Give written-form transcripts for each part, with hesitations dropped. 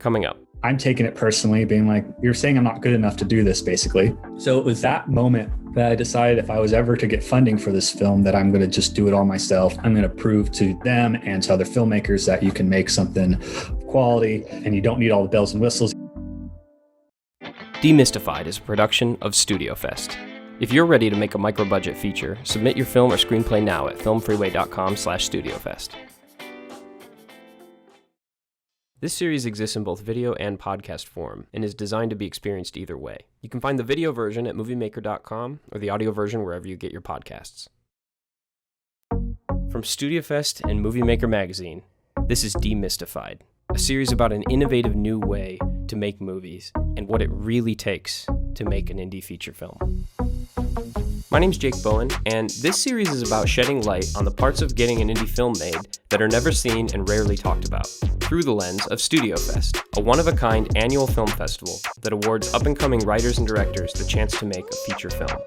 coming up. I'm taking it personally, being like, you're saying I'm not good enough to do this, basically. So it was that moment that I decided if I was ever to get funding for this film, that I'm going to just do it all myself. I'm going to prove to them and to other filmmakers that you can make something of quality and you don't need all the bells and whistles. Demystified is a production of Studio Fest. If you're ready to make a micro-budget feature, submit your film or screenplay now at filmfreeway.com/studiofest. This series exists in both video and podcast form and is designed to be experienced either way. You can find the video version at moviemaker.com or the audio version wherever you get your podcasts. From Studio Fest and Movie Maker magazine, this is Demystified, a series about an innovative new way to make movies and what it really takes to make an indie feature film. My name's Jake Bowen, and this series is about shedding light on the parts of getting an indie film made that are never seen and rarely talked about, through the lens of Studio Fest, a one-of-a-kind annual film festival that awards up-and-coming writers and directors the chance to make a feature film.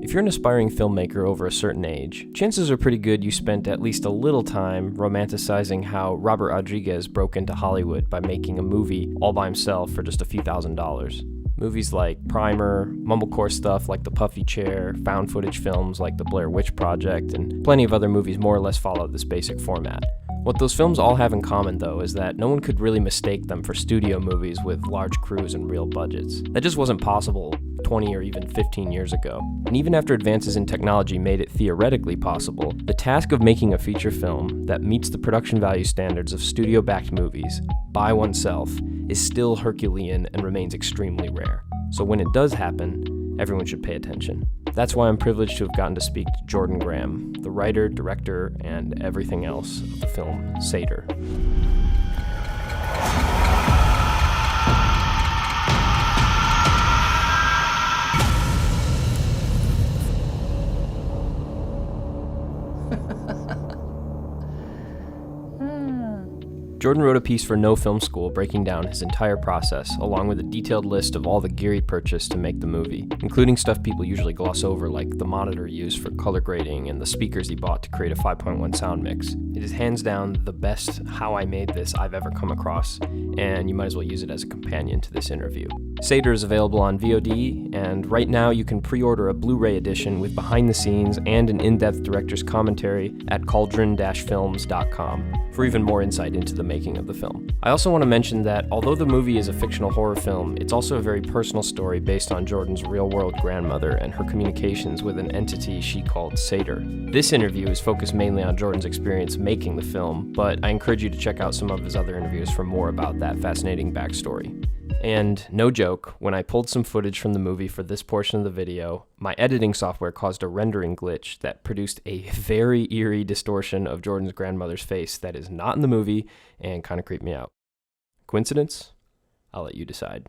If you're an aspiring filmmaker over a certain age, chances are pretty good you spent at least a little time romanticizing how Robert Rodriguez broke into Hollywood by making a movie all by himself for just a few $1,000s. Movies like Primer, mumblecore stuff like The Puffy Chair, found footage films like The Blair Witch Project, and plenty of other movies more or less follow this basic format. What those films all have in common, though, is that no one could really mistake them for studio movies with large crews and real budgets. That just wasn't possible 20 or even 15 years ago. And even after advances in technology made it theoretically possible, the task of making a feature film that meets the production value standards of studio-backed movies by oneself is still Herculean and remains extremely rare. So when it does happen, everyone should pay attention. That's why I'm privileged to have gotten to speak to Jordan Graham, the writer, director, and everything else of the film Sator. Jordan wrote a piece for No Film School breaking down his entire process, along with a detailed list of all the gear he purchased to make the movie, including stuff people usually gloss over like the monitor used for color grading and the speakers he bought to create a 5.1 sound mix. It is hands down the best how I made this I've ever come across, and you might as well use it as a companion to this interview. Sator is available on VOD, and right now you can pre-order a Blu-ray edition with behind the scenes and an in-depth director's commentary at cauldron-films.com for even more insight into the making of the film. I also want to mention that although the movie is a fictional horror film, it's also a very personal story based on Jordan's real-world grandmother and her communications with an entity she called Sator. This interview is focused mainly on Jordan's experience making the film, but I encourage you to check out some of his other interviews for more about that fascinating backstory. And no joke, when I pulled some footage from the movie for this portion of the video, my editing software caused a rendering glitch that produced a very eerie distortion of Jordan's grandmother's face that is not in the movie and kind of creeped me out. Coincidence? I'll let you decide.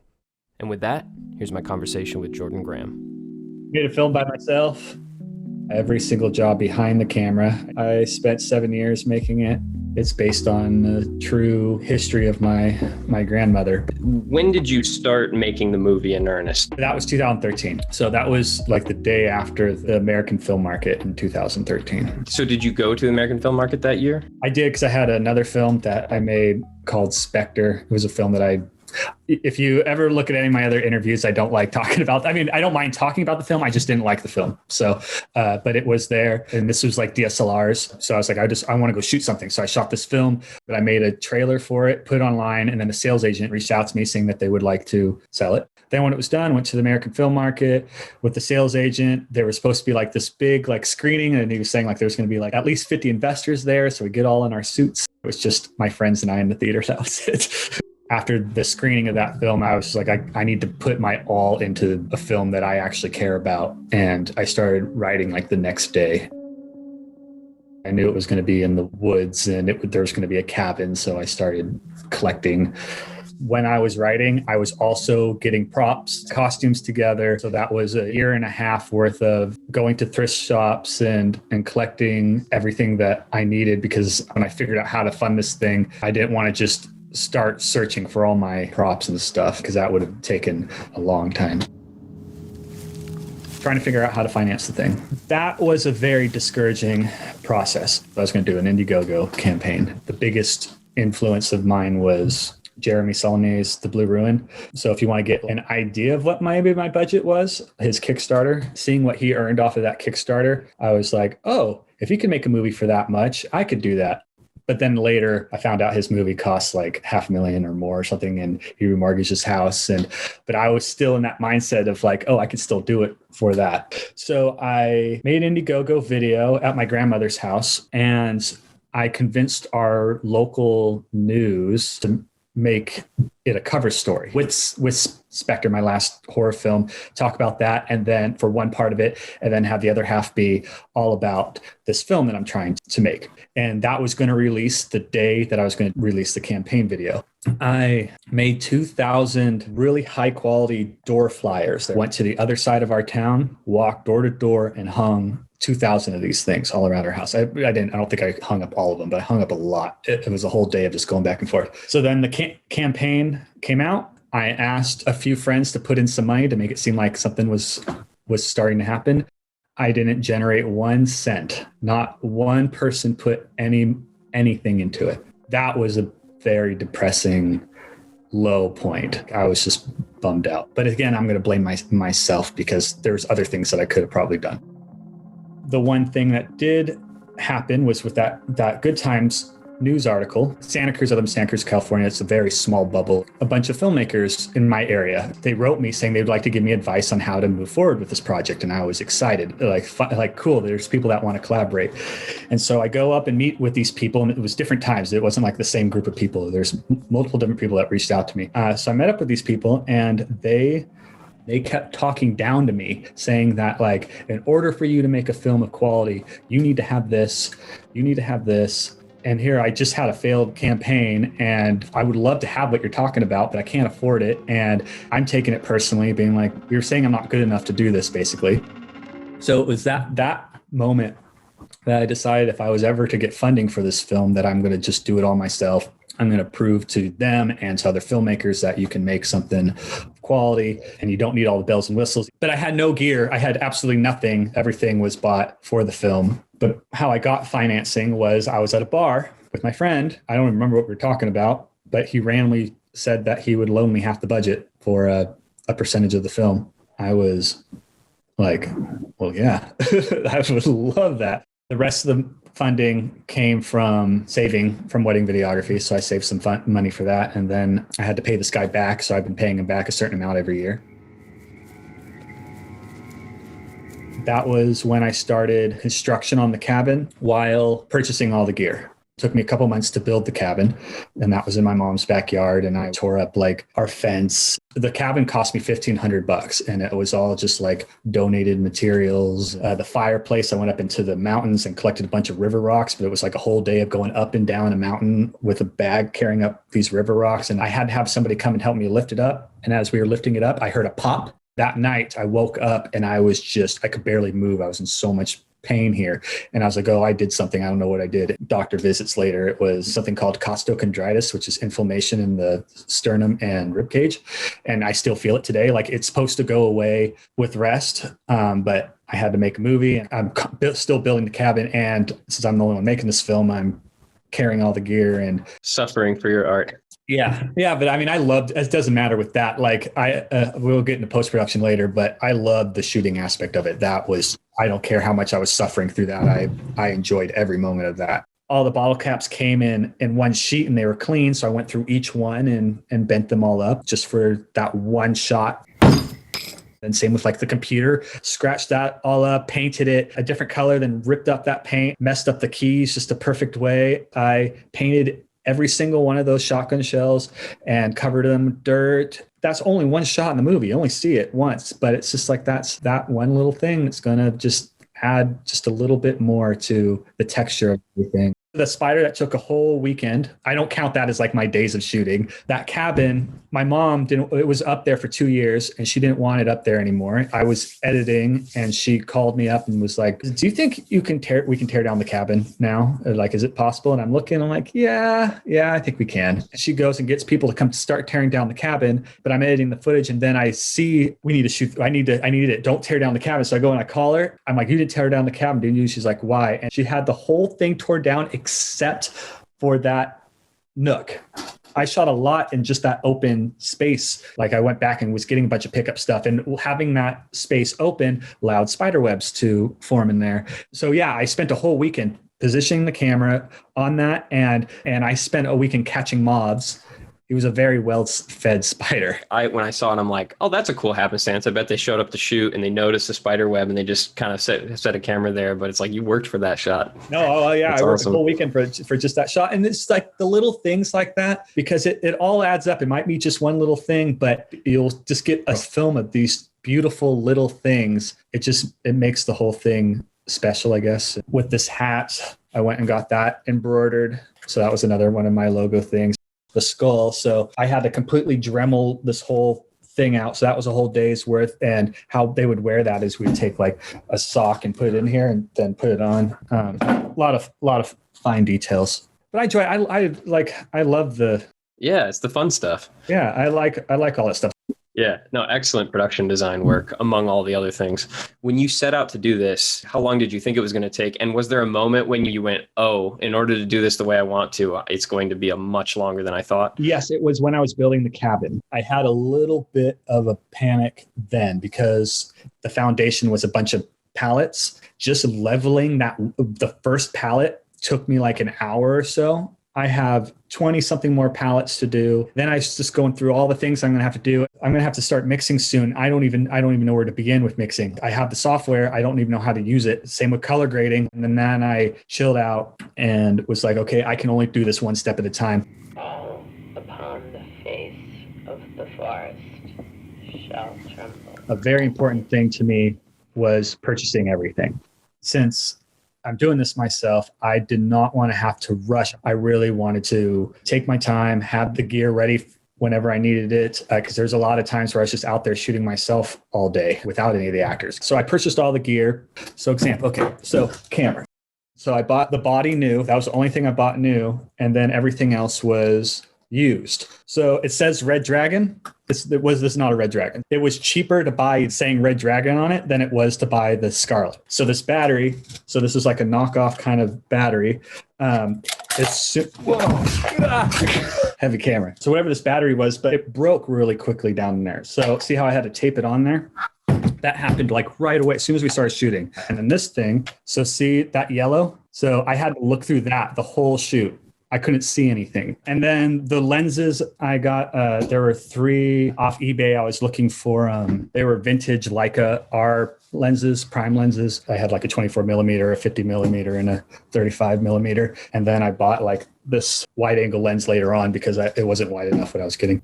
And with that, here's my conversation with Jordan Graham. Made a film by myself. Every single job behind the camera. I spent 7 years making it. It's based on the true history of my grandmother. When did you start making the movie in earnest? That was 2013. So that was like the day after the American film market in 2013. So did you go to the American film market that year? I did, because I had another film that I made called Spectre. It was a film that if you ever look at any of my other interviews, I don't like talking about, I don't mind talking about the film. I just didn't like the film. So, but it was there, and this was like DSLRs. So I was like, I want to go shoot something. So I shot this film, but I made a trailer for it, put it online. And then a sales agent reached out to me saying that they would like to sell it. Then when it was done, went to the American film market with the sales agent. There was supposed to be like this big like screening. And he was saying like, there's going to be like at least 50 investors there. So we get all in our suits. It was just my friends and I in the theater. That was it. After the screening of that film, I was like, I need to put my all into a film that I actually care about. And I started writing like the next day. I knew it was going to be in the woods and there was going to be a cabin. So I started collecting. When I was writing, I was also getting props, costumes together. So that was a year and a half worth of going to thrift shops and collecting everything that I needed, because when I figured out how to fund this thing, I didn't want to just start searching for all my props and stuff, because that would have taken a long time. Trying to figure out how to finance the thing. That was a very discouraging process. I was going to do an Indiegogo campaign, the biggest influence of mine was Jeremy Saulnier's The Blue Ruin. So if you want to get an idea of what maybe my budget was, his Kickstarter, seeing what he earned off of that Kickstarter, I was like, oh, if he could make a movie for that much, I could do that. But then later I found out his movie costs like $500,000 or more or something, and he remortgaged his house. But I was still in that mindset of like, oh, I could still do it for that. So I made an Indiegogo video at my grandmother's house, and I convinced our local news to make it a cover story with Spectre, my last horror film, talk about that, and then for one part of it, and then have the other half be all about this film that I'm trying to make. And that was going to release the day that I was going to release the campaign video. I made 2,000 really high quality door flyers that went to the other side of our town, walked door to door, and hung 2,000 of these things all around our house. I don't think I hung up all of them, but I hung up a lot. It was a whole day of just going back and forth. So then the campaign came out. I asked a few friends to put in some money to make it seem like something was starting to happen. I didn't generate 1 cent. Not one person put anything into it. That was a very depressing low point. I was just bummed out. But again, I'm going to blame myself because there's other things that I could have probably done. The one thing that did happen was with that Good Times news article, Santa Cruz, California. It's a very small bubble. A bunch of filmmakers in my area, they wrote me saying they'd like to give me advice on how to move forward with this project. And I was excited, like cool, there's people that want to collaborate. And so I go up and meet with these people, and it was different times. It wasn't like the same group of people. There's multiple different people that reached out to me. So I met up with these people, and they kept talking down to me, saying that like, in order for you to make a film of quality, you need to have this, you need to have this. And here I just had a failed campaign, and I would love to have what you're talking about, but I can't afford it. And I'm taking it personally, being like, you're saying I'm not good enough to do this, basically. So it was that moment that I decided if I was ever to get funding for this film, that I'm going to just do it all myself. I'm going to prove to them and to other filmmakers that you can make something of quality and you don't need all the bells and whistles. But I had no gear. I had absolutely nothing. Everything was bought for the film. But how I got financing was I was at a bar with my friend. I don't remember what we were talking about, but he randomly said that he would loan me half the budget for a percentage of the film. I was like, well, yeah, I would love that. The rest of the funding came from saving from wedding videography. So I saved some money for that. And then I had to pay this guy back. So I've been paying him back a certain amount every year. That was when I started construction on the cabin while purchasing all the gear. It took me a couple months to build the cabin, and that was in my mom's backyard. And I tore up like our fence. The cabin cost me $1,500, and it was all just like donated materials. The fireplace, I went up into the mountains and collected a bunch of river rocks, but it was like a whole day of going up and down a mountain with a bag carrying up these river rocks. And I had to have somebody come and help me lift it up. And as we were lifting it up, I heard a pop. That night I woke up and I could barely move. I was in so much pain here. And I was like, oh, I did something. I don't know what I did. Doctor visits later. It was something called costochondritis, which is inflammation in the sternum and rib cage. And I still feel it today. Like, it's supposed to go away with rest. But I had to make a movie, and I'm still building the cabin. And since I'm the only one making this film, I'm carrying all the gear and suffering for your art. Yeah. But I mean, I loved, it doesn't matter with that. Like we'll get into post-production later, but I loved the shooting aspect of it. I don't care how much I was suffering through that. I enjoyed every moment of that. All the bottle caps came in one sheet and they were clean. So I went through each one and bent them all up just for that one shot. And same with like the computer, scratched that all up, painted it a different color, then ripped up that paint, messed up the keys just a perfect way. I painted every single one of those shotgun shells and covered them with dirt. That's only one shot in the movie. You only see it once, but it's just like, that's that one little thing that's going to just add just a little bit more to the texture of everything. The spider that took a whole weekend, I don't count that as like my days of shooting. That cabin, my mom it was up there for 2 years and she didn't want it up there anymore. I was editing and she called me up and was like, do you think we can tear down the cabin now? Like, is it possible? And I'm looking, I'm like, yeah, I think we can. And she goes and gets people to come start tearing down the cabin, but I'm editing the footage and then I see we need to shoot. I need it. Don't tear down the cabin. So I go and I call her. I'm like, you didn't tear down the cabin, didn't you? She's like, why? And she had the whole thing torn down except for that nook. I shot a lot in just that open space. Like I went back and was getting a bunch of pickup stuff, and having that space open allowed spider webs to form in there. So yeah, I spent a whole weekend positioning the camera on that, and I spent a weekend catching moths. He was a very well-fed spider. When I saw it, I'm like, oh, that's a cool happenstance. I bet they showed up to shoot and they noticed the spider web and they just kind of set a camera there. But it's like, you worked for that shot. No, oh yeah, That's I worked awesome. a whole weekend for just that shot. And it's like the little things like that, because it all adds up. It might be just one little thing, but you'll just get a film of these beautiful little things. It makes the whole thing special, I guess. With this hat, I went and got that embroidered. So that was another one of my logo things. The skull. So I had to completely Dremel this whole thing out. So that was a whole day's worth. And how they would wear that is we'd take like a sock and put it in here and then put it on. A lot of fine details. But I enjoy. I love the. Yeah, it's the fun stuff. Yeah, I like all that stuff. Yeah, no, excellent production design work among all the other things. When you set out to do this, how long did you think it was going to take? And was there a moment when you went, oh, in order to do this the way I want to, it's going to be a much longer than I thought? Yes, it was when I was building the cabin. I had a little bit of a panic then because the foundation was a bunch of pallets. Just leveling the first pallet took me like an hour or so. I have 20 something more pallets to do. Then I was just going through all the things I'm going to have to do. I'm going to have to start mixing soon. I don't even know where to begin with mixing. I have the software. I don't even know how to use it. Same with color grading. And then I chilled out and was like, okay, I can only do this one step at a time. All upon the face of the forest shall tremble. A very important thing to me was purchasing everything. Since I'm doing this myself, I did not want to have to rush. I really wanted to take my time, have the gear ready whenever I needed it, because there's a lot of times where I was just out there shooting myself all day without any of the actors. So I purchased all the gear. So camera. So I bought the body new. That was the only thing I bought new. And then everything else was used. So it says Red Dragon. This is not a Red Dragon. It was cheaper to buy saying Red Dragon on it than it was to buy the Scarlet. So this battery, this is like a knockoff kind of battery. It's heavy camera. So whatever this battery was, but it broke really quickly down there. So see how I had to tape it on there? That happened like right away as soon as we started shooting. And then this thing, so see that yellow? So I had to look through that the whole shoot. I couldn't see anything. And then the lenses I got, there were 3 off eBay. I was looking for, they were vintage Leica R lenses, prime lenses. I had like a 24 millimeter, a 50 millimeter, and a 35 millimeter. And then I bought like this wide angle lens later on because it wasn't wide enough what I was getting.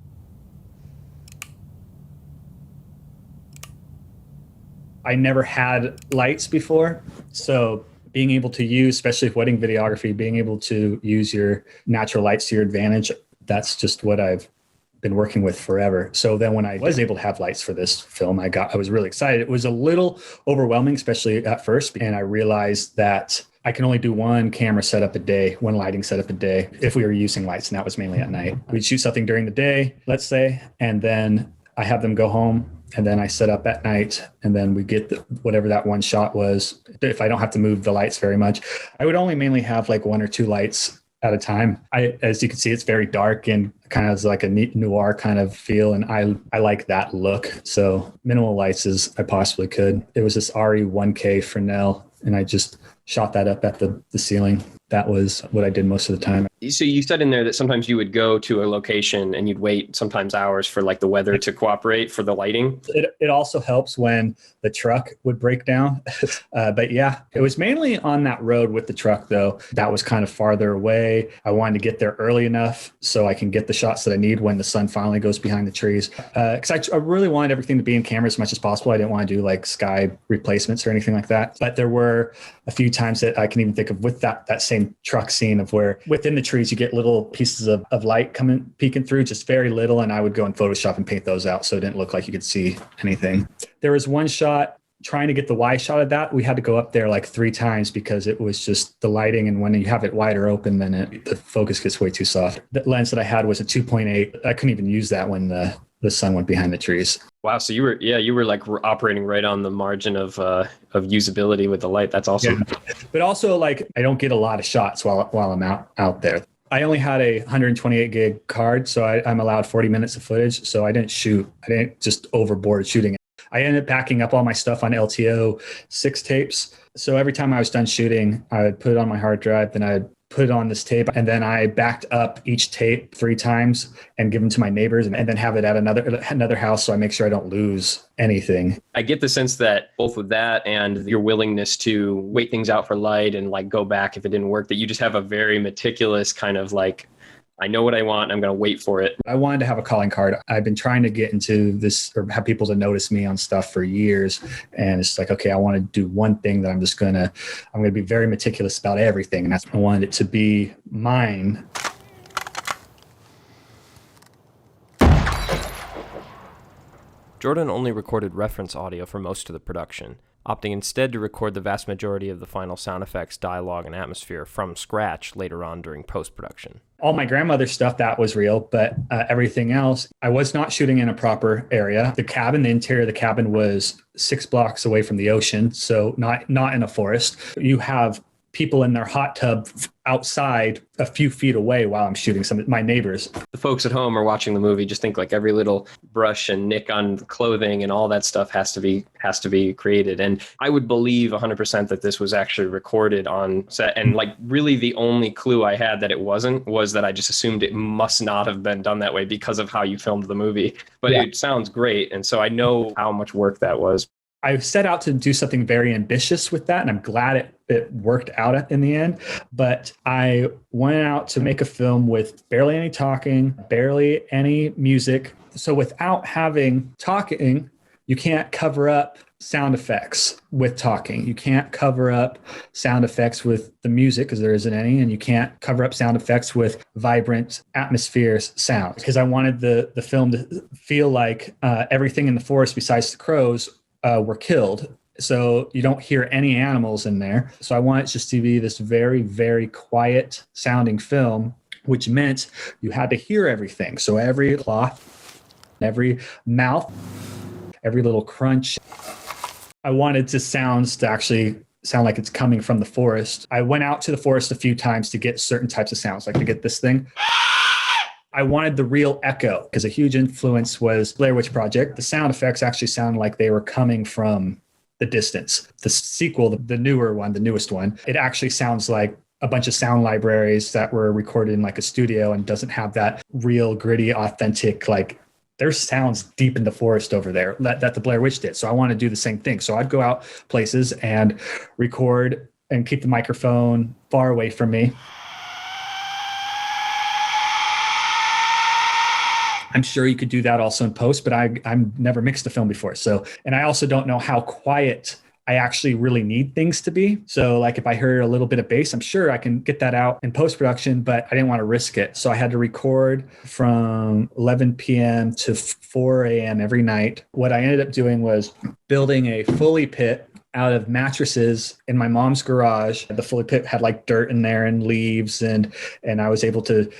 I never had lights before. So being able to use, especially wedding videography, being able to use your natural lights to your advantage, that's just what I've been working with forever. So then when I was able to have lights for this film, I was really excited. It was a little overwhelming, especially at first. And I realized that I can only do one camera setup a day, one lighting setup a day, if we were using lights. And that was mainly at night. We'd shoot something during the day, let's say, and then I have them go home. And then I set up at night, and then we get whatever that one shot was. If I don't have to move the lights very much, I would only mainly have like 1 or 2 lights at a time. As you can see, it's very dark and kind of like a noir kind of feel. And I like that look. So minimal lights as I possibly could. It was this RE1K Fresnel, and I just shot that up at the ceiling. That was what I did most of the time. So you said in there that sometimes you would go to a location and you'd wait sometimes hours for like the weather to cooperate for the lighting. It also helps when the truck would break down. But yeah, it was mainly on that road with the truck though. That was kind of farther away. I wanted to get there early enough so I can get the shots that I need when the sun finally goes behind the trees. Because I really wanted everything to be in camera as much as possible. I didn't want to do like sky replacements or anything like that. But there were a few times that I can even think of with that same truck scene of where within the trees you get little pieces of light peeking through, just very little, and I would go in Photoshop and paint those out so it didn't look like you could see anything. There was one shot trying to get the wide shot of that. We had to go up there like 3 times because it was just the lighting, and when you have it wider open, then the focus gets way too soft. The lens that I had was a 2.8. I couldn't even use that when the sun went behind the trees. Wow. So you were like operating right on the margin of usability with the light. That's awesome. Yeah. But also like I don't get a lot of shots while I'm out there. I only had a 128 gig card, so I'm allowed 40 minutes of footage. So I didn't shoot. I didn't just overboard shooting it. I ended up backing up all my stuff on LTO 6 tapes. So every time I was done shooting, I would put it on my hard drive, then I'd put it on this tape, and then I backed up each tape 3 times and give them to my neighbors, and then have it at another house, so I make sure I don't lose anything. I get the sense that both with that and your willingness to wait things out for light and like go back if it didn't work, that you just have a very meticulous kind of like, I know what I want, I'm going to wait for it. I wanted to have a calling card. I've been trying to get into this or have people to notice me on stuff for years. And it's like, okay, I want to do one thing that I'm going to be very meticulous about everything. And that's, I wanted it to be mine. Jordan only recorded reference audio for most of the production, opting instead to record the vast majority of the final sound effects, dialogue, and atmosphere from scratch later on during post-production. All my grandmother's stuff, that was real, but everything else, I was not shooting in a proper area. The interior of the cabin was 6 blocks away from the ocean, so not in a forest. You have people in their hot tub outside a few feet away while I'm shooting some of my neighbors. The folks at home are watching the movie, just think like every little brush and nick on clothing and all that stuff has to be created. And I would believe 100% that this was actually recorded on set. And like really the only clue I had that it wasn't was that I just assumed it must not have been done that way because of how you filmed the movie. But yeah. It sounds great. And so I know how much work that was. I set out to do something very ambitious with that, and I'm glad it worked out in the end. But I went out to make a film with barely any talking, barely any music. So without having talking, you can't cover up sound effects with talking. You can't cover up sound effects with the music because there isn't any, and you can't cover up sound effects with vibrant atmospheres sounds. Because I wanted the film to feel like everything in the forest besides the crows were killed. So you don't hear any animals in there. So I want it just to be this very, very quiet sounding film, which meant you had to hear everything. So every cloth, every mouth, every little crunch. I wanted sounds to actually sound like it's coming from the forest. I went out to the forest a few times to get certain types of sounds, like to get this thing. I wanted the real echo because a huge influence was Blair Witch Project. The sound effects actually sound like they were coming from the distance. The sequel, the newer one, the newest one, it actually sounds like a bunch of sound libraries that were recorded in like a studio and doesn't have that real gritty, authentic, like there's sounds deep in the forest over there that the Blair Witch did. So I want to do the same thing. So I'd go out places and record and keep the microphone far away from me. I'm sure you could do that also in post, but I'm never mixed a film before. So, and I also don't know how quiet I actually really need things to be. So like if I heard a little bit of bass, I'm sure I can get that out in post-production, but I didn't want to risk it. So I had to record from 11 p.m. to 4 a.m. every night. What I ended up doing was building a Foley pit out of mattresses in my mom's garage. The Foley pit had like dirt in there and leaves, and I was able to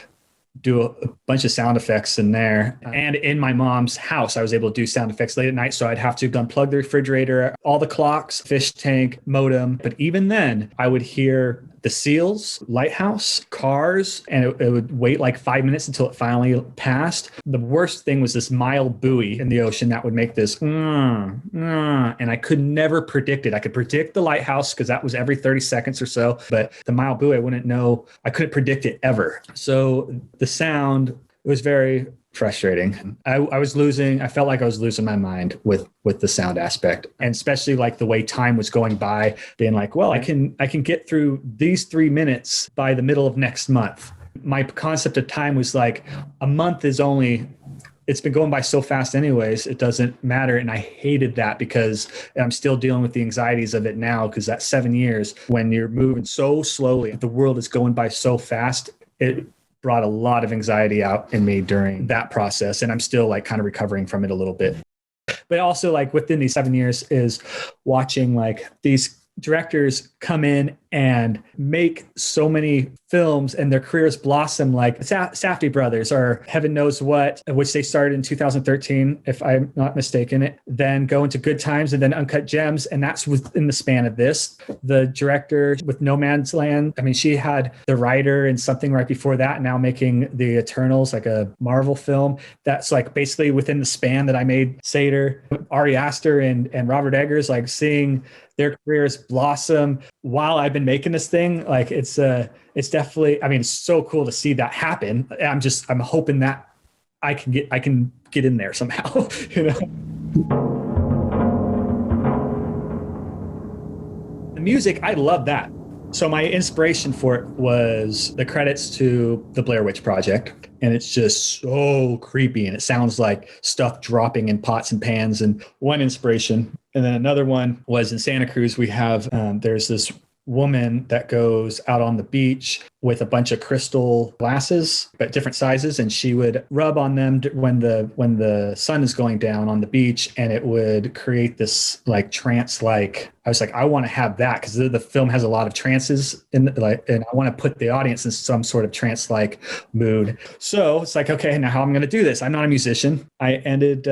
do a bunch of sound effects in there. And in my mom's house, I was able to do sound effects late at night. So I'd have to unplug the refrigerator, all the clocks, fish tank, modem. But even then, I would hear the seals, lighthouse, cars, and it would wait like 5 minutes until it finally passed. The worst thing was this mile buoy in the ocean that would make this, and I could never predict it. I could predict the lighthouse because that was every 30 seconds or so, but the mile buoy, I wouldn't know. I couldn't predict it ever. So the sound, it was very frustrating. I felt like I was losing my mind with the sound aspect, and especially like the way time was going by, being like, well, I can get through these 3 minutes by the middle of next month. My concept of time was like a month is only, it's been going by so fast anyways, it doesn't matter. And I hated that because I'm still dealing with the anxieties of it now, because that 7 years when you're moving so slowly, the world is going by so fast, it brought a lot of anxiety out in me during that process. And I'm still like kind of recovering from it a little bit. But also like within these 7 years is watching like these directors come in and make so many films, and their careers blossom, like Safdie brothers or heaven knows what, which they started in 2013, if I'm not mistaken, then go into Good Times and then Uncut Gems. And that's within the span of this. The director with No Man's Land, I mean, she had The Writer and something right before that, now making The Eternals, like a Marvel film. That's like basically within the span that I made Sator. Ari Aster and Robert Eggers, like seeing their careers blossom while I've been making this thing. Like it's definitely, I mean, it's so cool to see that happen. I'm hoping that I can get in there somehow, you know? The music, I love that. So my inspiration for it was the credits to the Blair Witch Project. And it's just so creepy. And it sounds like stuff dropping in pots and pans. And one inspiration. And then another one was in Santa Cruz. We have, there's this woman that goes out on the beach with a bunch of crystal glasses, but different sizes. And she would rub on them when the sun is going down on the beach, and it would create this like trance. Like I was like, I want to have that, because the film has a lot of trances and I want to put the audience in some sort of trance-like mood. So it's like, okay, now how am I going to do this? I'm not a musician. I ended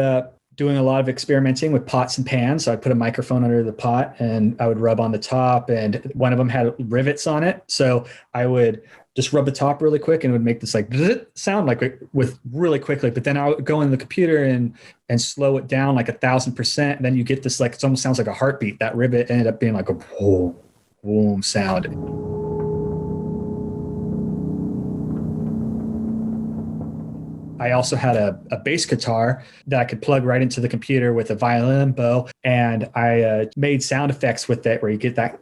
doing a lot of experimenting with pots and pans. So I put a microphone under the pot and I would rub on the top, and one of them had rivets on it. So I would just rub the top really quick and it would make this like sound like with really quickly. But then I would go in the computer and slow it down like 1,000%. And then you get this, like, it almost sounds like a heartbeat. That rivet ended up being like a boom, boom sound. I also had a bass guitar that I could plug right into the computer with a violin bow, and I made sound effects with it where you get that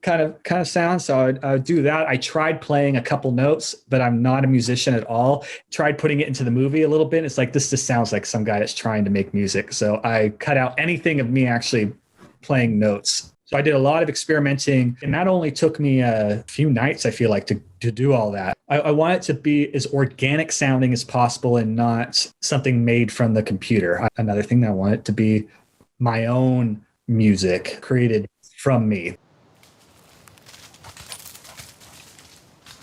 kind of sound. So I would do that. I tried playing a couple notes, but I'm not a musician at all. Tried putting it into the movie a little bit. It's like, this just sounds like some guy that's trying to make music. So I cut out anything of me actually playing notes. So I did a lot of experimenting, and that only took me a few nights, I feel like, to do all that. I want it to be as organic sounding as possible and not something made from the computer. Another thing that I want it to be my own music created from me.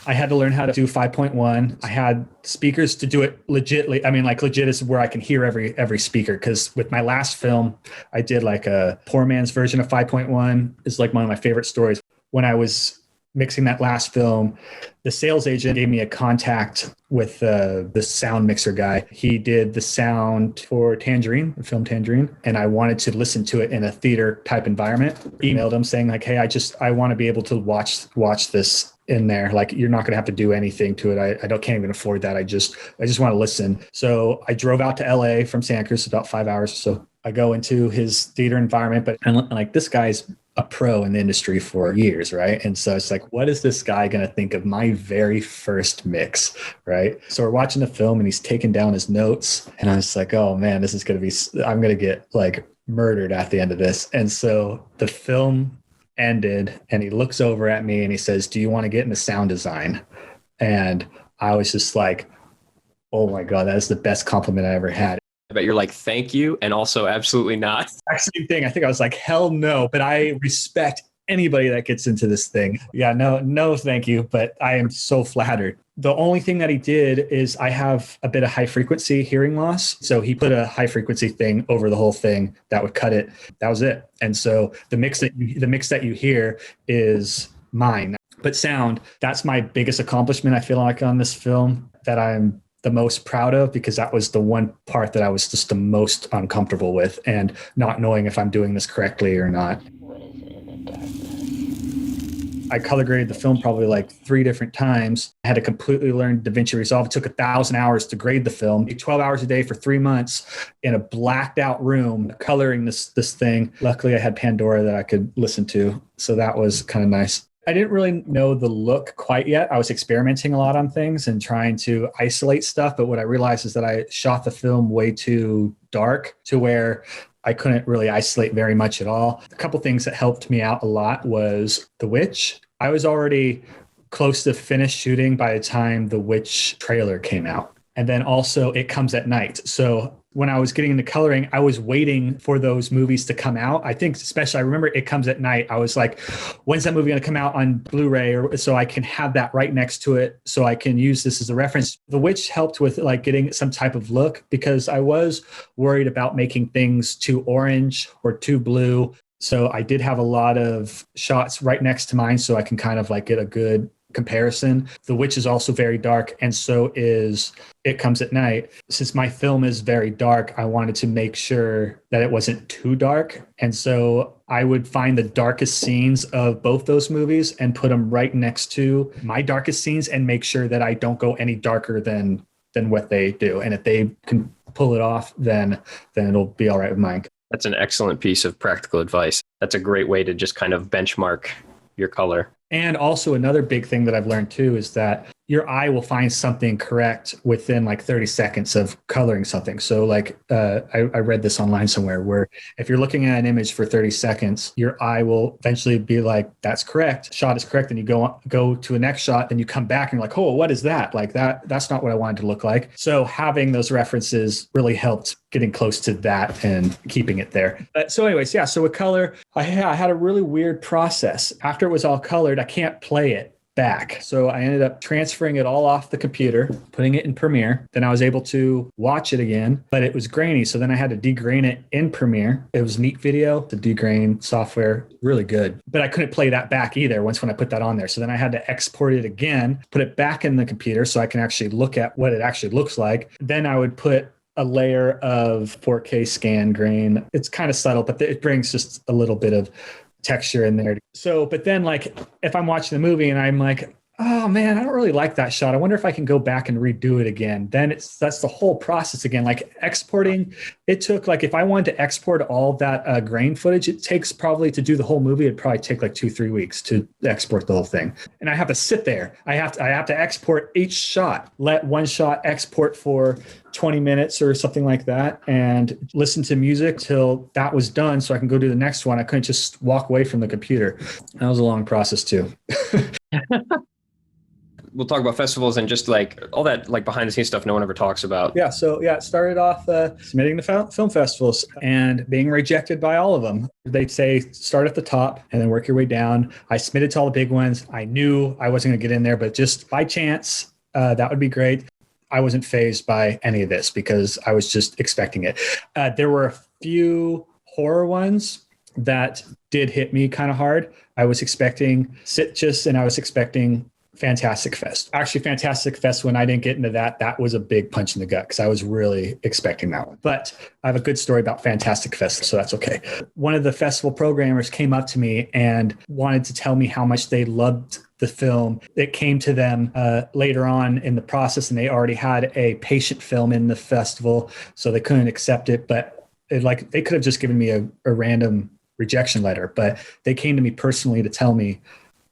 I had to learn how to do 5.1. I had speakers to do it legitly. I mean, like legit is where I can hear every speaker. Because with my last film, I did like a poor man's version of 5.1. It's like one of my favorite stories. When I was mixing that last film, the sales agent gave me a contact with the sound mixer guy. He did the sound for Tangerine, the film Tangerine, and I wanted to listen to it in a theater type environment. Emailed him saying like, hey, I want to be able to watch this in there. Like, you're not going to have to do anything to it. I can't even afford that. I just want to listen. So I drove out to LA from Santa Cruz, about 5 hours. So I go into his theater environment, and like, this guy's a pro in the industry for years, right? And so it's like, what is this guy going to think of my very first mix, right? So we're watching the film and he's taking down his notes, and I was like, oh man, this is going to be, I'm going to get like murdered at the end of this. And so the film ended and he looks over at me and he says, do you want to get into sound design? And I was just like, oh my God, that is the best compliment I ever had. I bet you're like, thank you, and also absolutely not. Same thing. I think I was like, hell no, but I respect anybody that gets into this thing. Yeah, no, thank you, but I am so flattered. The only thing that he did is I have a bit of high frequency hearing loss. So he put a high frequency thing over the whole thing that would cut it. That was it. And so the mix that you hear is mine. But sound, that's my biggest accomplishment, I feel like, on this film, that I'm the most proud of, because that was the one part that I was just the most uncomfortable with, and not knowing if I'm doing this correctly or not. What is it in the darkness? I color graded the film probably like 3 different times. I had to completely learn DaVinci Resolve. It took 1,000 hours to grade the film, 12 hours a day for 3 months in a blacked out room, coloring this thing. Luckily, I had Pandora that I could listen to. So that was kind of nice. I didn't really know the look quite yet. I was experimenting a lot on things and trying to isolate stuff. But what I realized is that I shot the film way too dark to where I couldn't really isolate very much at all. A couple things that helped me out a lot was The Witch. I was already close to finished shooting by the time The Witch trailer came out. And then also It Comes at Night. So when I was getting into coloring, I was waiting for those movies to come out. I think especially, I remember It Comes at Night. I was like, when's that movie going to come out on Blu-ray? Or so I can have that right next to it, so I can use this as a reference. The Witch helped with like getting some type of look, because I was worried about making things too orange or too blue. So I did have a lot of shots right next to mine, so I can kind of like get a good comparison. The Witch is also very dark, and so is It Comes at Night. Since my film is very dark, I wanted to make sure that it wasn't too dark. And so I would find the darkest scenes of both those movies and put them right next to my darkest scenes, and make sure that I don't go any darker than what they do. And if they can pull it off, then it'll be all right with mine. That's an excellent piece of practical advice. That's a great way to just kind of benchmark your color. And also another big thing that I've learned too is that your eye will find something correct within like 30 seconds of coloring something. So like I read this online somewhere, where if you're looking at an image for 30 seconds, your eye will eventually be like, that's correct. Shot is correct. Then you go to a next shot, then you come back and you're like, oh, what is that? Like that's not what I wanted to look like. So having those references really helped getting close to that and keeping it there. So anyways, yeah. So with color, I had a really weird process. After it was all colored, I can't play it back. So I ended up transferring it all off the computer, putting it in Premiere. Then I was able to watch it again, but it was grainy. So then I had to degrain it in Premiere. It was Neat Video, the degrain software, really good. But I couldn't play that back either when I put that on there. So then I had to export it again, put it back in the computer so I can actually look at what it actually looks like. Then I would put a layer of 4K scan grain. It's kind of subtle, but it brings just a little bit of texture in there. So, but then like if I'm watching the movie and I'm like, oh man, I don't really like that shot, I wonder if I can go back and redo it again. Then that's the whole process again. Like exporting, it took like, if I wanted to export all that grain footage, it takes probably to do the whole movie, it'd probably take like 2-3 weeks to export the whole thing. And I have to sit there. I have to export each shot, let one shot export for 20 minutes or something like that, and listen to music till that was done so I can go do the next one. I couldn't just walk away from the computer. That was a long process too. We'll talk about festivals and just like all that like behind the scenes stuff no one ever talks about. Yeah. So yeah, it started off submitting to film festivals and being rejected by all of them. They'd say, start at the top and then work your way down. I submitted to all the big ones. I knew I wasn't going to get in there, but just by chance, that would be great. I wasn't fazed by any of this because I was just expecting it. There were a few horror ones that did hit me kind of hard. I was expecting Sitges and I was expecting Fantastic Fest. Actually, Fantastic Fest, when I didn't get into that was a big punch in the gut because I was really expecting that one. But I have a good story about Fantastic Fest, so that's okay. One of the festival programmers came up to me and wanted to tell me how much they loved the film. It came to them later on in the process, and they already had a patient film in the festival, so they couldn't accept it. But they could have just given me a random rejection letter, but they came to me personally to tell me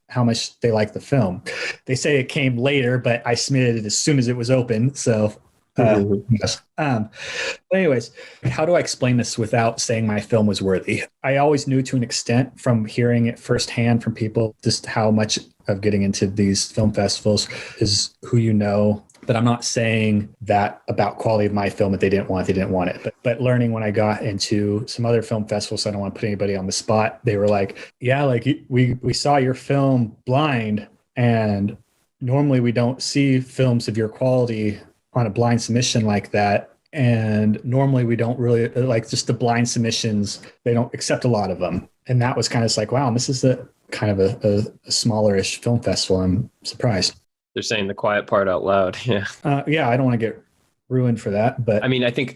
how much they liked the film. They say it came later, but I submitted it as soon as it was open. So, yes. Anyways, how do I explain this without saying my film was worthy? I always knew to an extent from hearing it firsthand from people just how much of getting into these film festivals is who you know. But I'm not saying that about quality of my film that they didn't want it. But learning when I got into some other film festivals, so I don't want to put anybody on the spot, they were like, yeah, like we saw your film Blind, and normally we don't see films of your quality on a blind submission like that. And normally we don't really like just the blind submissions. They don't accept a lot of them. And that was kind of like, wow, this is a kind of a smaller-ish film festival. I'm surprised. They're saying the quiet part out loud. Yeah. Yeah, I don't want to get ruined for that, but I mean, I think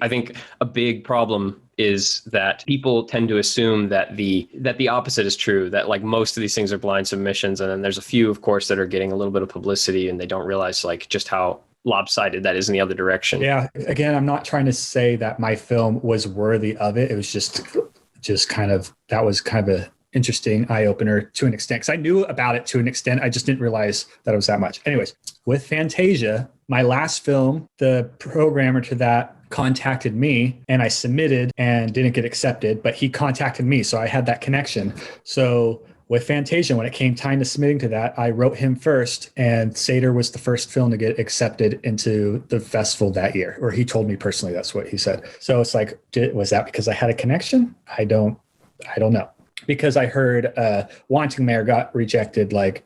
a big problem is that people tend to assume that the opposite is true, that like most of these things are blind submissions, and then there's a few, of course, that are getting a little bit of publicity and they don't realize like just how lopsided that is in the other direction. Yeah. Again, I'm not trying to say that my film was worthy of it. It was just kind of, that was kind of a interesting eye-opener to an extent, because I knew about it to an extent. I just didn't realize that it was that much. Anyways, with Fantasia, my last film, the programmer to that contacted me and I submitted and didn't get accepted, but he contacted me. So I had that connection. So with Fantasia, when it came time to submitting to that, I wrote him first, and Sator was the first film to get accepted into the festival that year. Or he told me personally, that's what he said. So it's like, was that because I had a connection? I don't know. Because I heard Wanting Mayor got rejected like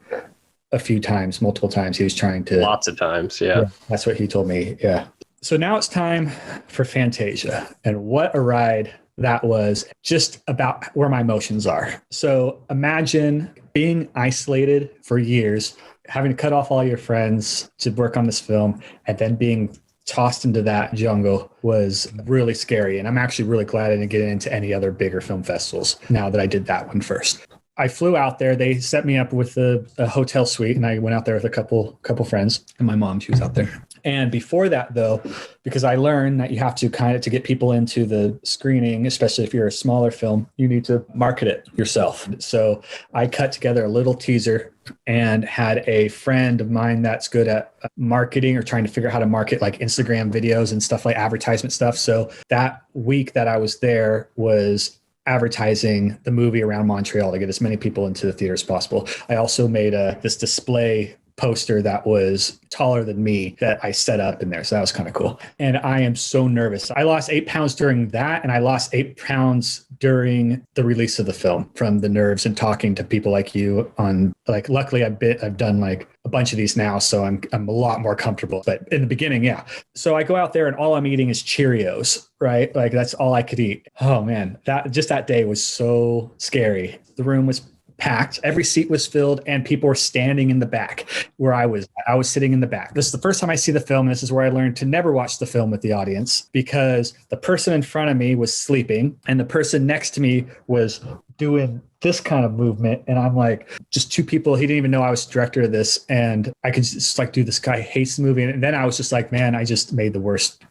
a few times, multiple times. He was trying to. Lots of times, yeah. That's what he told me, yeah. So now it's time for Fantasia. And what a ride that was, just about where my emotions are. So imagine being isolated for years, having to cut off all your friends to work on this film, and then being tossed into that jungle was really scary. And I'm actually really glad I didn't get into any other bigger film festivals now that I did that one first. I flew out there. They set me up with a hotel suite, and I went out there with a couple friends, and my mom, she was out there. And before that, though, because I learned that you have to to get people into the screening, especially if you're a smaller film, you need to market it yourself. So I cut together a little teaser and had a friend of mine that's good at marketing or trying to figure out how to market like Instagram videos and stuff, like advertisement stuff. So that week that I was there was advertising the movie around Montreal to get as many people into the theater as possible. I also made this display poster that was taller than me that I set up in there. So that was kind of cool. And I am so nervous. I lost 8 pounds during that. And I lost 8 pounds during the release of the film from the nerves and talking to people like you on, like, luckily I've done like a bunch of these now. So I'm a lot more comfortable, but in the beginning, yeah. So I go out there and all I'm eating is Cheerios, right? Like that's all I could eat. Oh man, that day was so scary. The room was packed, every seat was filled, and people were standing in the back where I was sitting in the back. This is the first time I see the film. This is where I learned to never watch the film with the audience, because the person in front of me was sleeping and the person next to me was doing this kind of movement. And I'm like, just two people. He didn't even know I was director of this. And I could just like, dude, this guy hates the movie. And then I was just like, man, I just made the worst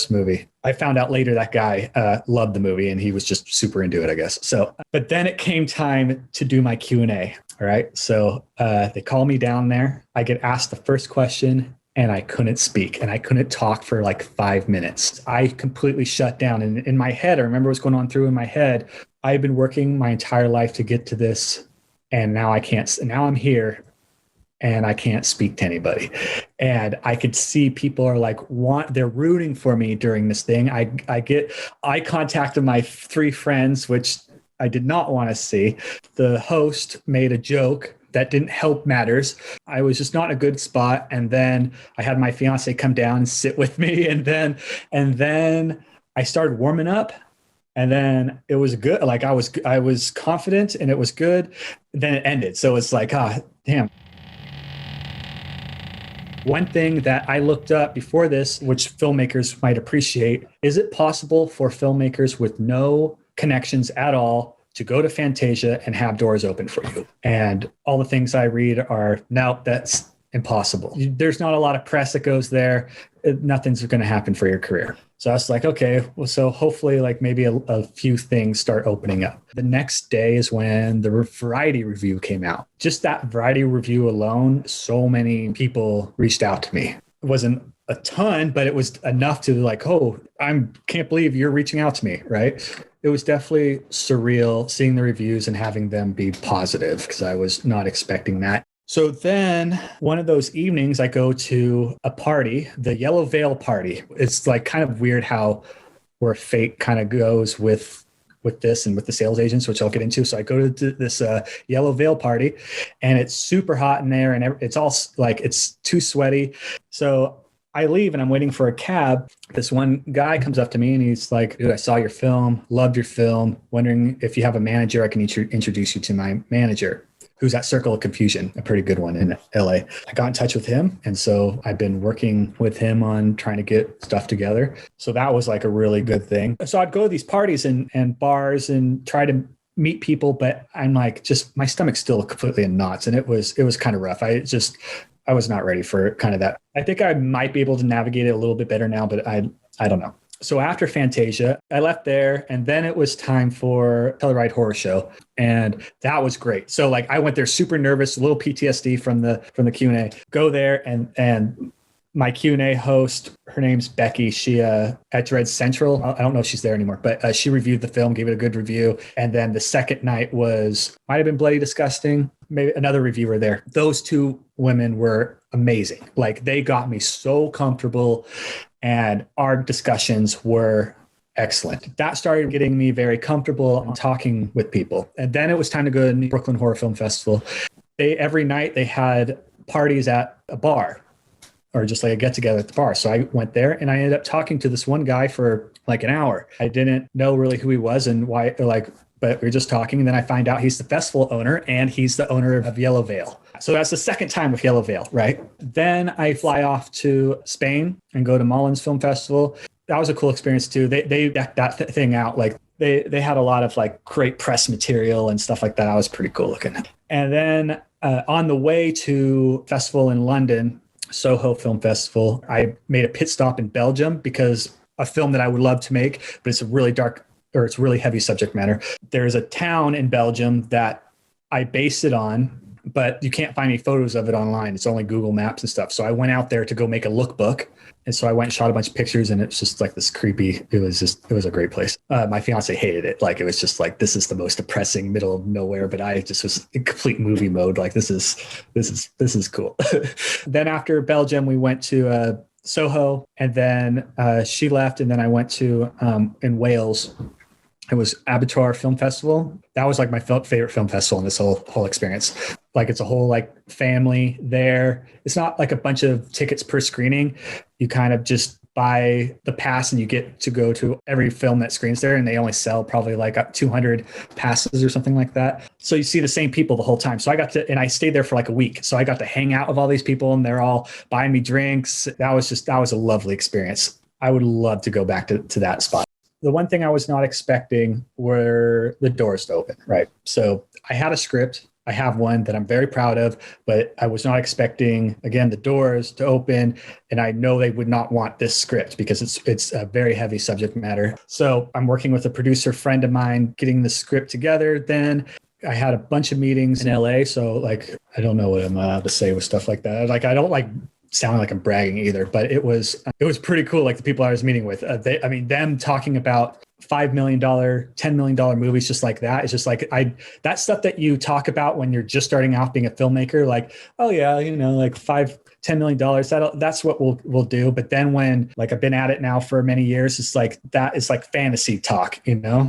movie. I found out later that guy loved the movie and he was just super into it, I guess. So, but then it came time to do my Q&A. All right. So they call me down there. I get asked the first question and I couldn't speak and I couldn't talk for like 5 minutes. I completely shut down. And in my head, I remember what's going on through in my head. I've been working my entire life to get to this. And now I can't. Now I'm here. And I can't speak to anybody. And I could see people are like, they're rooting for me during this thing. I contacted my 3 friends, which I did not want to see. The host made a joke that didn't help matters. I was just not in a good spot. And then I had my fiance come down and sit with me. And then I started warming up. And then it was good. Like I was confident and it was good. Then it ended. So it's like, damn. One thing that I looked up before this, which filmmakers might appreciate, is it possible for filmmakers with no connections at all to go to Fantasia and have doors open for you? And all the things I read are, no, that's impossible. There's not a lot of press that goes there. Nothing's going to happen for your career. So I was like, okay, well, so hopefully like maybe a few things start opening up. The next day is when the Variety review came out. Just that Variety review alone, so many people reached out to me. It wasn't a ton, but it was enough to like, oh, can't believe you're reaching out to me, right? It was definitely surreal seeing the reviews and having them be positive because I was not expecting that. So then one of those evenings I go to a party, the Yellow Veil party. It's like kind of weird where fate kind of goes with this and with the sales agents, which I'll get into. So I go to this Yellow Veil party and it's super hot in there and it's all like, it's too sweaty. So I leave and I'm waiting for a cab. This one guy comes up to me and he's like, dude, I saw your film, loved your film, wondering if you have a manager, I can introduce you to my manager, who's at Circle of Confusion, a pretty good one in LA. I got in touch with him. And so I've been working with him on trying to get stuff together. So that was like a really good thing. So I'd go to these parties and bars and try to meet people, but I'm like, just my stomach's still completely in knots. And it was kind of rough. I was not ready for kind of that. I think I might be able to navigate it a little bit better now, but I don't know. So after Fantasia, I left there and then it was time for Telluride Horror Show. And that was great. So like I went there super nervous, a little PTSD from the Q&A, go there and my Q&A host, her name's Becky. She at Dread Central, I don't know if she's there anymore, but she reviewed the film, gave it a good review. And then the second night might have been Bloody Disgusting. Maybe another reviewer there. Those two women were amazing. Like, they got me so comfortable, and our discussions were excellent. That started getting me very comfortable in talking with people. And then it was time to go to the Brooklyn Horror Film Festival. Every night they had parties at a bar, or just like a get together at the bar. So I went there and I ended up talking to this one guy for like an hour. I didn't know really who he was and why, but we were just talking. And then I find out he's the festival owner, and he's the owner of Yellow Veil. So that's the second time with Yellow Veil, right? Then I fly off to Spain and go to Mullins Film Festival. That was a cool experience too. They decked that thing out. Like they had a lot of like great press material and stuff like that. I was pretty cool looking. And then on the way to festival in London, Soho Film Festival, I made a pit stop in Belgium because a film that I would love to make, but it's a really dark, or it's really heavy subject matter. There's a town in Belgium that I based it on, but you can't find any photos of it online. It's only Google Maps and stuff. So I went out there to go make a lookbook. And so I went and shot a bunch of pictures, and it's just like this creepy, it was a great place. My fiance hated it. Like, it was just like, this is the most depressing middle of nowhere, but I just was in complete movie mode. Like, this is cool. Then after Belgium, we went to Soho, and then she left. And then I went to in Wales. It was Abattoir Film Festival. That was like my favorite film festival in this whole experience. Like, it's a whole like family there. It's not like a bunch of tickets per screening. You kind of just buy the pass and you get to go to every film that screens there. And they only sell probably like up 200 passes or something like that. So you see the same people the whole time. So I stayed there for like a week. So I got to hang out with all these people, and they're all buying me drinks. That was a lovely experience. I would love to go back to that spot. The one thing I was not expecting were the doors to open, right? So I had a script. I have one that I'm very proud of, but I was not expecting, again, the doors to open. And I know they would not want this script because it's a very heavy subject matter. So I'm working with a producer friend of mine, getting the script together. Then I had a bunch of meetings in LA. So like, I don't know what I'm allowed to say with stuff like that. Like, I don't like sounding like I'm bragging either, but it was pretty cool. Like, the people I was meeting with, them talking about $5 million, $10 million movies just like that. It's just like, that stuff that you talk about when you're just starting out being a filmmaker, like, oh yeah, like $5-10 million, that's what we'll do. But then when, like, I've been at it now for many years, it's like, that is like fantasy talk,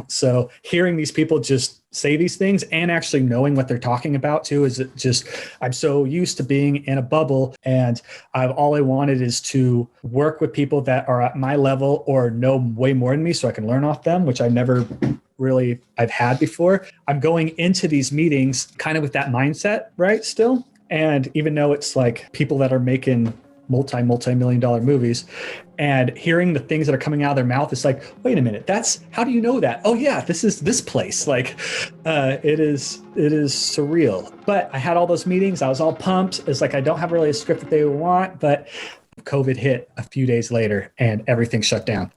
So hearing these people just say these things and actually knowing what they're talking about too is just, I'm so used to being in a bubble, and all I wanted is to work with people that are at my level or know way more than me so I can learn off them, which I've had before. I'm going into these meetings kind of with that mindset, right? Still. And even though it's like people that are making multi-million dollar movies, and hearing the things that are coming out of their mouth, it's like, wait a minute, how do you know that? Oh yeah, this is this place. Like, it is surreal. But I had all those meetings. I was all pumped. It's like, I don't have really a script that they would want, but COVID hit a few days later and everything shut down.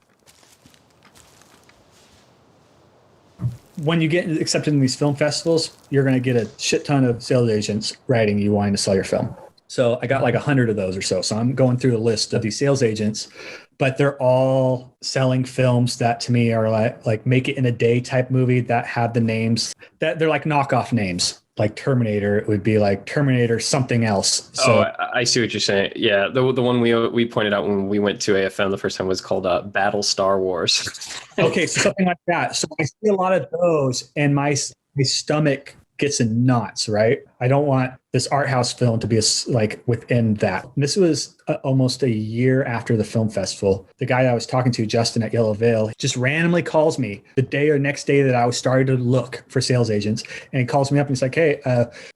When you get accepted in these film festivals, you're going to get a shit ton of sales agents writing you wanting to sell your film. So I got like 100 of those or so. So I'm going through the list of these sales agents, but they're all selling films that to me are like make it in a day type movie that have the names that they're like knockoff names. Like Terminator, it would be like Terminator something else. So I see what you're saying. Yeah, the one we pointed out when we went to AFM the first time was called Battle Star Wars. Okay, so something like that. So I see a lot of those, and my stomach gets in knots, right? I don't want this art house film to be like within that. And this was almost a year after the film festival. The guy that I was talking to, Justin at Yellow Veil, just randomly calls me the day or next day that I was starting to look for sales agents. And he calls me up and he's like, hey,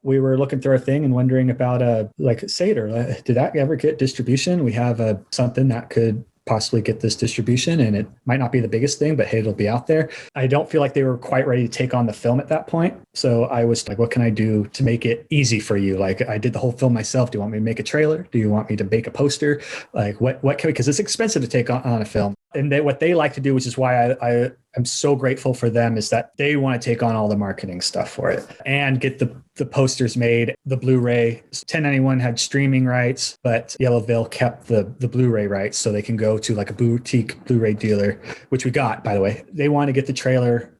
we were looking through our thing and wondering about like Sator. Did that ever get distribution? We have something that could possibly get this distribution, and it might not be the biggest thing, but hey, it'll be out there. I don't feel like they were quite ready to take on the film at that point. So I was like, what can I do to make it easy for you? Like, I did the whole film myself. Do you want me to make a trailer? Do you want me to make a poster? Like, what can we, because it's expensive to take on a film. And what they like to do, which is why I am so grateful for them, is that they want to take on all the marketing stuff for it and get the posters made, the Blu-ray. 1091 had streaming rights, but Yellow Veil kept the Blu-ray rights, so they can go to like a boutique Blu-ray dealer, which we got, by the way. They want to get the trailer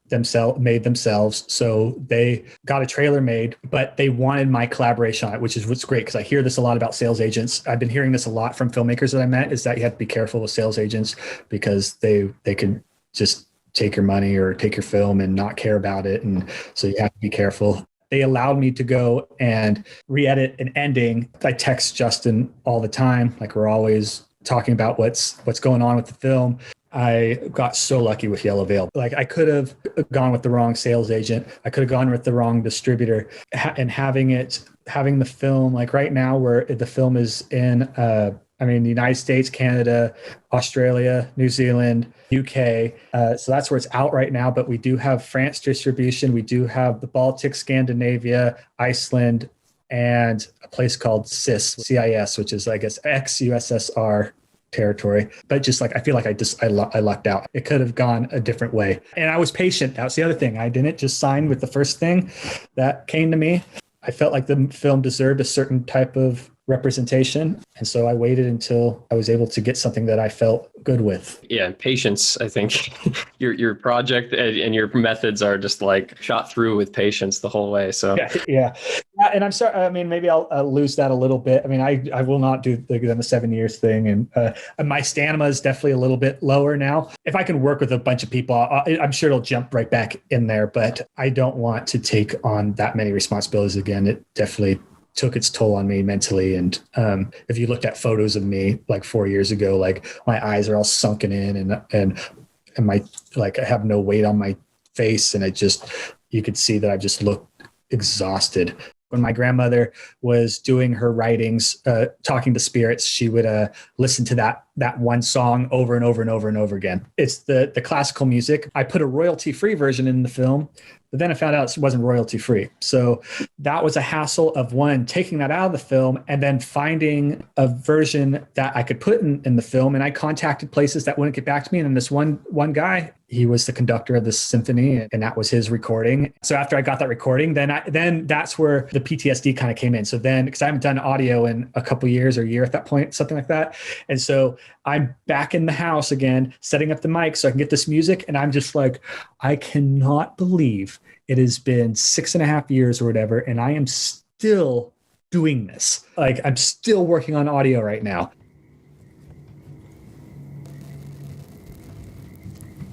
made themselves, so they got a trailer made, but they wanted my collaboration on it, which is what's great, because I hear this a lot about sales agents. I've been hearing this a lot from filmmakers that I met, is that you have to be careful with sales agents because they can just take your money or take your film and not care about it, and so you have to be careful. They allowed me to go and re-edit an ending. I text Justin all the time, like we're always talking about what's going on with the film. I got so lucky with Yellow Veil. Like I could have gone with the wrong sales agent. I could have gone with the wrong distributor, and having the film, like right now where the film is in, the United States, Canada, Australia, New Zealand, UK. So that's where it's out right now. But we do have France distribution. We do have the Baltic, Scandinavia, Iceland, and a place called CIS, which is, I guess, ex-USSR territory. But just like, I feel like I lucked out. It could have gone a different way. And I was patient. That was the other thing. I didn't just sign with the first thing that came to me. I felt like the film deserved a certain type of representation. And so I waited until I was able to get something that I felt good with. Yeah, patience. I think your project and your methods are just like shot through with patience the whole way. So yeah. And I'm sorry. Maybe I'll lose that a little bit. I will not do the 7 years thing. And my stamina is definitely a little bit lower now. If I can work with a bunch of people, I'm sure it'll jump right back in there. But I don't want to take on that many responsibilities again. It definitely took its toll on me mentally. And if you looked at photos of me like 4 years ago, like my eyes are all sunken in and my, like I have no weight on my face. And you could see that I just looked exhausted. When my grandmother was doing her writings, talking to spirits, she would listen to that one song over and over and over and over again. It's the classical music. I put a royalty-free version in the film, but then I found out it wasn't royalty-free. So that was a hassle of taking that out of the film and then finding a version that I could put in the film. And I contacted places that wouldn't get back to me. And then this one guy, he was the conductor of the symphony, and that was his recording. So after I got that recording, then that's where the PTSD kind of came in. So then, because I haven't done audio in a couple years or a year at that point, something like that. And so I'm back in the house again, setting up the mic so I can get this music. And I'm just like, I cannot believe it has been 6.5 years or whatever, and I am still doing this. Like, I'm still working on audio right now.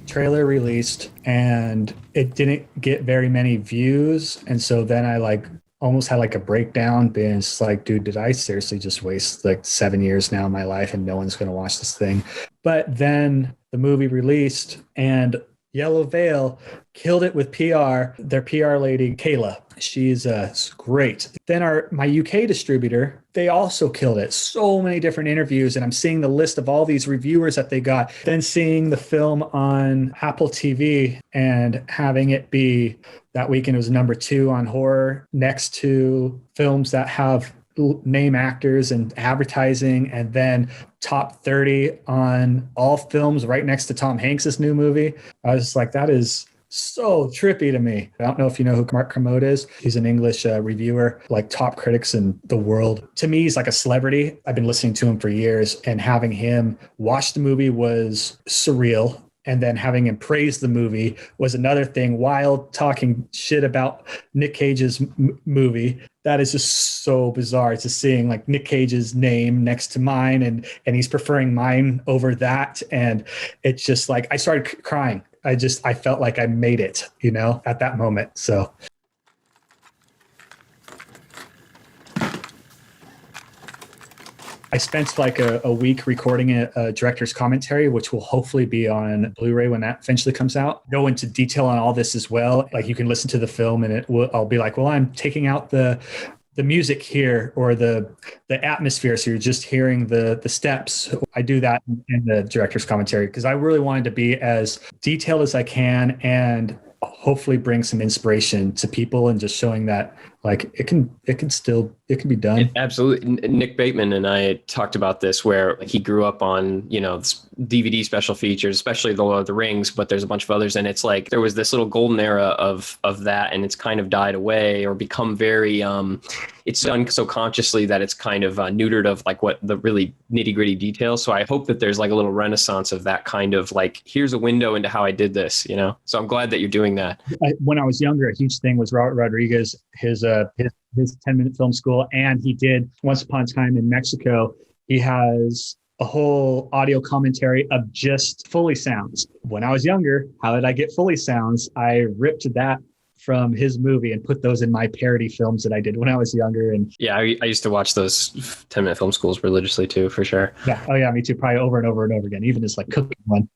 Trailer released, and it didn't get very many views. And so then I almost had a breakdown, being just like, dude, did I seriously just waste 7 years now of my life and no one's going to watch this thing? But then the movie released, and Yellow Veil killed it with PR. Their PR lady, Kayla, she's great. Then my UK distributor, they also killed it. So many different interviews, and I'm seeing the list of all these reviewers that they got. Then seeing the film on Apple TV and having it be that weekend, it was number 2 on horror, next to films that have name actors and advertising, and then top 30 on all films right next to Tom Hanks's new movie. I was like, that is so trippy to me. I don't know if you know who Mark Kermode is. He's an English reviewer, top critics in the world. To me, he's like a celebrity. I've been listening to him for years, and having him watch the movie was surreal. And then having him praise the movie was another thing, while talking shit about Nick Cage's movie. That is just so bizarre. It's just seeing Nick Cage's name next to mine, and he's preferring mine over that. And it's just I started crying. I felt like I made it, at that moment. So. I spent a week recording a director's commentary, which will hopefully be on Blu-ray when that eventually comes out. Go into detail on all this as well. You can listen to the film, and I'll be like, well, I'm taking out the music here, or the atmosphere, so you're just hearing the steps. I do that in the director's commentary because I really wanted to be as detailed as I can and hopefully bring some inspiration to people, and just showing that Like it can be done. Absolutely. Nick Bateman and I talked about this, where he grew up on, DVD special features, especially the Lord of the Rings, but there's a bunch of others. And it's like, there was this little golden era of that, and it's kind of died away or become very, it's done so consciously that it's kind of neutered of like what the really nitty gritty details. So I hope that there's like a little renaissance of that kind of like, here's a window into how I did this, So I'm glad that you're doing that. When I was younger, a huge thing was Robert Rodriguez, his 10-minute film school. And he did Once Upon a Time in Mexico. He has a whole audio commentary of just Foley sounds. When I was younger, how did I get Foley sounds? I ripped that from his movie and put those in my parody films that I did when I was younger. And yeah, I used to watch those 10-minute film schools religiously too, for sure. Yeah. Oh yeah, me too. Probably over and over and over again, even as like cooking one.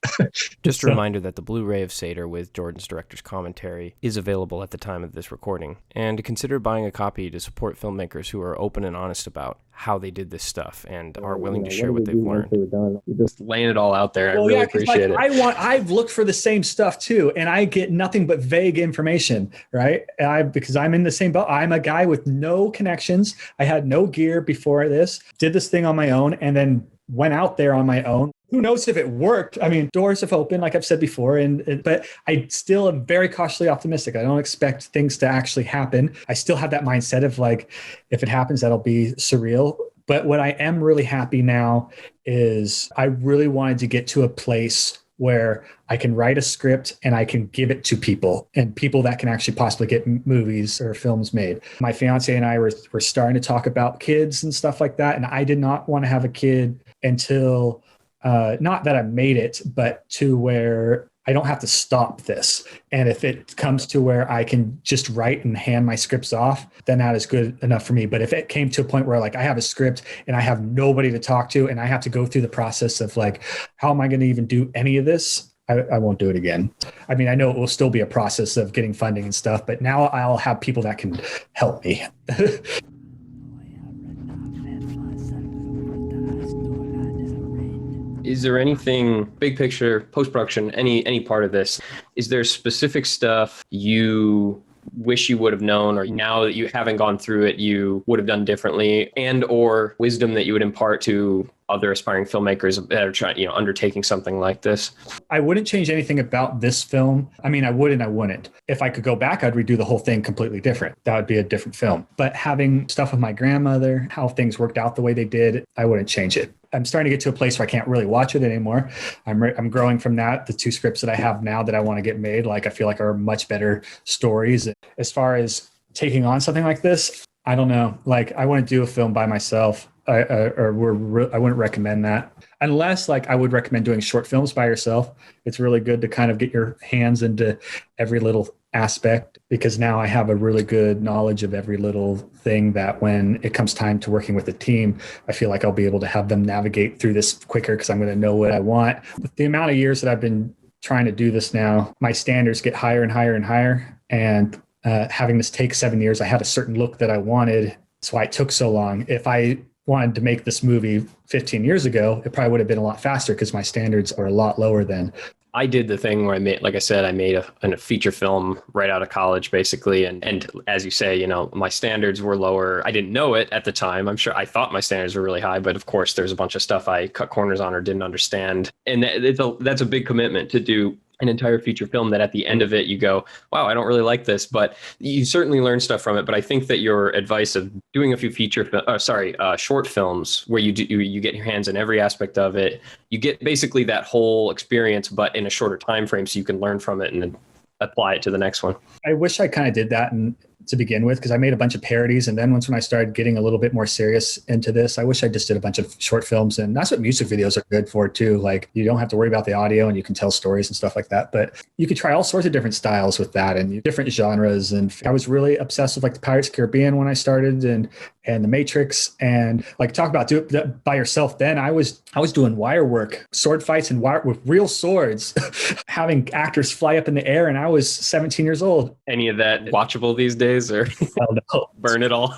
Just a reminder that the Blu-ray of Sator with Jordan's director's commentary is available at the time of this recording. And consider buying a copy to support filmmakers who are open and honest about how they did this stuff and are willing to share what they've learned. You're just laying it all out there. I really appreciate it. I've looked for the same stuff too, and I get nothing but vague information, right? Because I'm in the same boat. I'm a guy with no connections. I had no gear before this, did this thing on my own, and then went out there on my own. Who knows if it worked? I mean, doors have opened, like I've said before, but I still am very cautiously optimistic. I don't expect things to actually happen. I still have that mindset of like, if it happens, that'll be surreal. But what I am really happy now is I really wanted to get to a place where I can write a script and I can give it to people, and people that can actually possibly get movies or films made. My fiance and I were starting to talk about kids and stuff like that. And I did not want to have a kid until not that I made it, but to where I don't have to stop this. And if it comes to where I can just write and hand my scripts off, then that is good enough for me. But if it came to a point where like I have a script and I have nobody to talk to, and I have to go through the process of like, how am I going to even do any of this? I won't do it again. I mean, I know it will still be a process of getting funding and stuff, but now I'll have people that can help me. Is there anything, big picture, post-production, any part of this, is there specific stuff you wish you would have known, or now that you haven't gone through it, you would have done differently, and or wisdom that you would impart to other aspiring filmmakers that are trying, undertaking something like this? I wouldn't change anything about this film. I mean, I would and I wouldn't. If I could go back, I'd redo the whole thing completely different. That would be a different film. But having stuff with my grandmother, how things worked out the way they did, I wouldn't change it. I'm starting to get to a place where I can't really watch it anymore. I'm growing from that. The 2 scripts that I have now that I want to get made, like I feel like are much better stories. As far as taking on something like this, I don't know. Like I want to do a film by myself. I wouldn't recommend that, unless like I would recommend doing short films by yourself. It's really good to kind of get your hands into every little aspect, because now I have a really good knowledge of every little thing that when it comes time to working with a team, I feel like I'll be able to have them navigate through this quicker because I'm going to know what I want. With the amount of years that I've been trying to do this now, my standards get higher and higher and higher. And having this take 7 years, I had a certain look that I wanted. That's why it took so long. If I wanted to make this movie 15 years ago, it probably would have been a lot faster because my standards are a lot lower then. I did the thing where I made, like I said, I made a feature film right out of college, basically. And as you say, my standards were lower. I didn't know it at the time. I'm sure I thought my standards were really high, but of course there's a bunch of stuff I cut corners on or didn't understand. And that's a big commitment to do an entire feature film that at the end of it, you go, wow, I don't really like this, but you certainly learn stuff from it. But I think that your advice of doing a few short films where you get your hands in every aspect of it, you get basically that whole experience, but in a shorter time frame, so you can learn from it and then apply it to the next one. I wish I kind of did that to begin with, because I made a bunch of parodies. And then when I started getting a little bit more serious into this, I wish I just did a bunch of short films. And that's what music videos are good for too. Like you don't have to worry about the audio and you can tell stories and stuff like that. But you could try all sorts of different styles with that and different genres. And I was really obsessed with like the Pirates of the Caribbean when I started, and the Matrix, and like talk about do it by yourself. Then I was doing wire work, sword fights and wire with real swords, having actors fly up in the air. And I was 17 years old. Any of that watchable these days, or burn it all?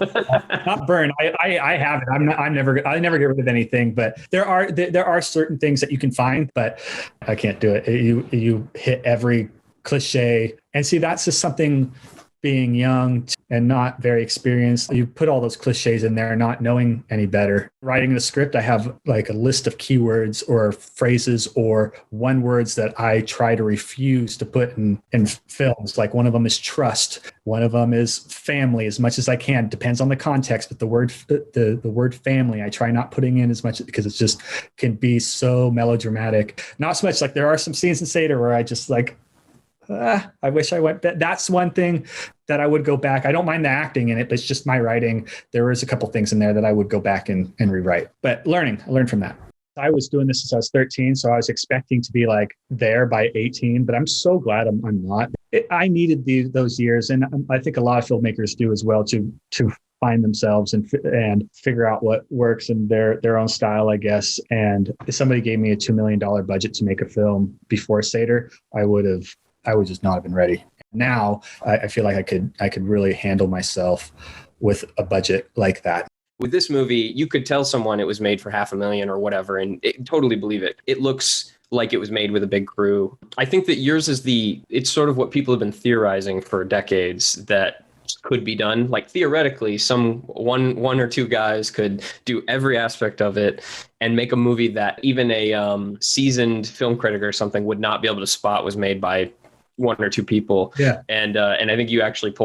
Not burn. I have it. I never get rid of anything, but there are certain things that you can find, but I can't do it. You hit every cliche, and see, that's just something being young and not very experienced. You put all those cliches in there, not knowing any better. Writing the script, I have like a list of keywords or phrases or one words that I try to refuse to put in films. Like one of them is trust. One of them is family, as much as I can. Depends on the context, but the word family, I try not putting in as much because it just can be so melodramatic. Not so much like there are some scenes in Sator where I just like, I wish I went back. That's one thing that I would go back. I don't mind the acting in it, but it's just my writing. There was a couple things in there that I would go back and rewrite. But I learned from that. I was doing this since I was 13, so I was expecting to be like there by 18, but I'm so glad I'm not. I needed those years, and I think a lot of filmmakers do as well to find themselves and figure out what works in their own style, I guess. And if somebody gave me a $2 million budget to make a film before Sator, I would just not have been ready. Now I feel like I could really handle myself with a budget like that. With this movie, you could tell someone it was made for $500,000 or whatever, and totally believe it. It looks like it was made with a big crew. I think that yours is it's sort of what people have been theorizing for decades that could be done. Like theoretically, one or two guys could do every aspect of it and make a movie that even a seasoned film critic or something would not be able to spot was made by one or two people. Yeah. And I think you actually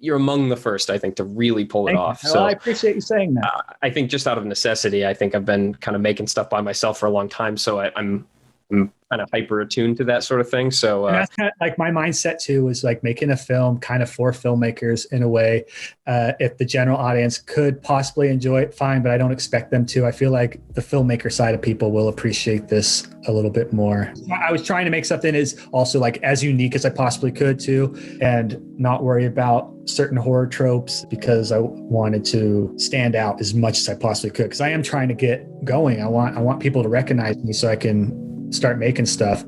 you're among the first, I think, to really pull it off. So I appreciate you saying that. I think just out of necessity, I think I've been kind of making stuff by myself for a long time. So I'm kind of hyper attuned to that sort of thing. So that's kind of like my mindset too, was like making a film kind of for filmmakers in a way. If the general audience could possibly enjoy it, fine, but I don't expect them to. I feel like the filmmaker side of people will appreciate this a little bit more. I was trying to make something is also like as unique as I possibly could too, and not worry about certain horror tropes because I wanted to stand out as much as I possibly could. Because I am trying to get going. I want people to recognize me so I can start making stuff.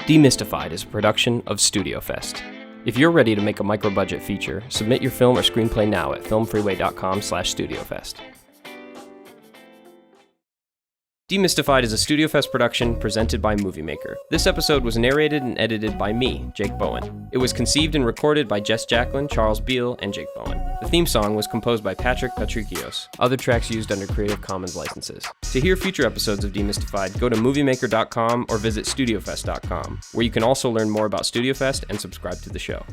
Demystified is a production of Studio Fest. If you're ready to make a micro-budget feature, submit your film or screenplay now at filmfreeway.com/studiofest. Demystified is a Studio Fest production presented by Movie Maker. This episode was narrated and edited by me, Jake Bowen. It was conceived and recorded by Jess Jacklin, Charles Beal, and Jake Bowen. The theme song was composed by Patrick Patrikios. Other tracks used under Creative Commons licenses. To hear future episodes of Demystified, go to moviemaker.com or visit studiofest.com, where you can also learn more about Studio Fest and subscribe to the show.